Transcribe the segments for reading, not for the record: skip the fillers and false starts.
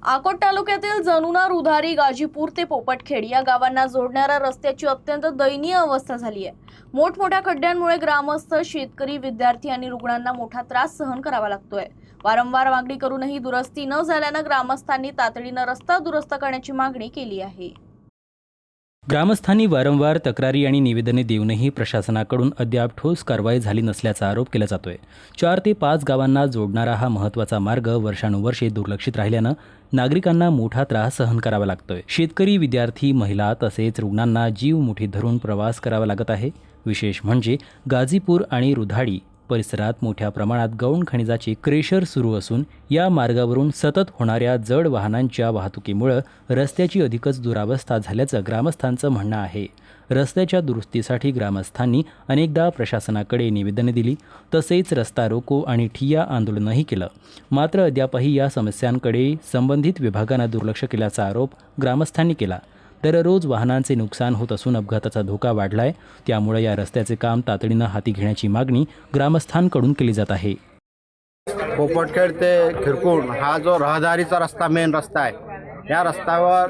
अकोट तालुक्यातील जनुना, रुधारी, गाजीपूर ते पोपटखेड या गावांना जोडणाऱ्या रस्त्याची अत्यंत दयनीय अवस्था झाली आहे। मोठमोठ्या खड्ड्यांमुळे ग्रामस्थ, शेतकरी, विद्यार्थी आणि रुग्णांना मोठा त्रास सहन करावा लागतोय। वारंवार मागणी करूनही दुरुस्ती न झाल्यानं ग्रामस्थांनी तातडीनं रस्ता दुरुस्त करण्याची मागणी केली आहे। ग्रामस्थांनी वारंवार तक्रारी आणि निवेदने देऊनही प्रशासनाकडून अद्याप ठोस कारवाई झाली नसल्याचा आरोप केला जातोय। 4 ते 5 गावांना जोडणारा हा महत्त्वाचा मार्ग वर्षानुवर्षे दुर्लक्षित राहिल्यानं नागरिकांना मोठा त्रास सहन करावा लागतोय। शेतकरी, विद्यार्थी, महिला तसेच रुग्णांना जीव मुठीत धरून प्रवास करावा लागत आहे। विशेष म्हणजे गाजीपूर आणि रुधाडी परिसरात मोठ्या प्रमाणात गौण खनिजाचे क्रेशर सुरू असून या मार्गावरून सतत होणाऱ्या जड वाहनांच्या वाहतुकीमुळे रस्त्याची अधिकच दुरावस्था झाल्याचं ग्रामस्थांचं म्हणणं आहे। रस्त्याच्या दुरुस्तीसाठी ग्रामस्थांनी अनेकदा प्रशासनाकडे निवेदने दिली, तसेच रस्ता रोको आणि ठिय्या आंदोलनही केलं। मात्र अद्यापही या समस्यांकडे संबंधित विभागानं दुर्लक्ष केल्याचा आरोप ग्रामस्थांनी केला। दररोज वाहनांचे नुकसान होत असून अपघाताचा धोका वाढलाय। त्यामुळे या रस्त्याचे काम तातडीनं हाती घेण्याची मागणी ग्रामस्थांकडून केली जात आहे। पोपटखेड ते खिरकुण हा जो रहदारीचा रस्ता, मेन रस्ता आहे, या रस्त्यावर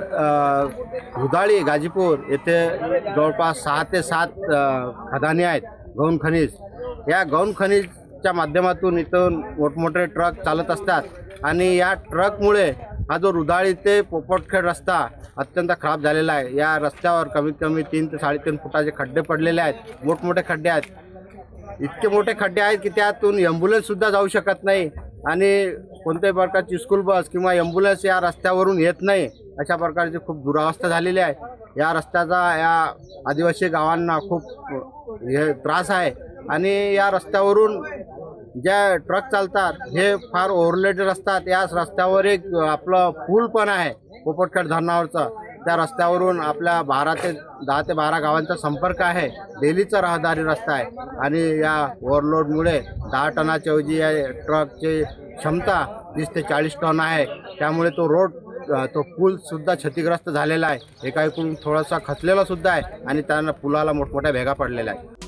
रुधाळी, गाजीपूर येथे जवळपास 6 ते 7 खदानी आहेत, गौण खनिज। या गौण खनिजच्या माध्यमातून इथून मोठमोठे ट्रक चालत असतात आणि या ट्रकमुळे हा जो रुधाळी ते पोपटखेड रस्ता अत्यंत खराब झालेला आहे। या रस्त्यावर कमीत कमी 3 ते 3.5 फुटाचे खड्डे पडलेले आहेत, मोठमोठे खड्डे आहेत। इतके मोठे खड्डे आहेत की त्यातून ॲम्ब्युलन्ससुद्धा जाऊ शकत नाही आणि कोणत्याही प्रकारची स्कूल बस किंवा ॲम्ब्युलन्स या रस्त्यावरून येत नाही। अशा प्रकारची खूप दुरावस्था झालेली आहे। या रस्त्याचा या आदिवासी गावांना खूप त्रास आहे आणि या रस्त्यावरून ज्या ट्रक चालतात हे फार ओव्हरलोडेड असतात। या रस्त्यावर एक आपलं पूल पण आहे पोपटखेड धरणावरचा। त्या रस्त्यावरून आपल्या 10 ते 12 गावांचा संपर्क आहे। डेलीचा रहदारी रस्ता आहे आणि या ओव्हरलोडमुळे 10 टनाच्या ऐवजी या ट्रकची क्षमता 30 ते 40 टन आहे। त्यामुळे तो पूलसुद्धा क्षतिग्रस्त झालेला आहे। एका एकूण थोडासा खचलेला सुद्धा आहे आणि त्यांना पुलाला मोठमोठ्या भेगा पडलेल्या आहेत।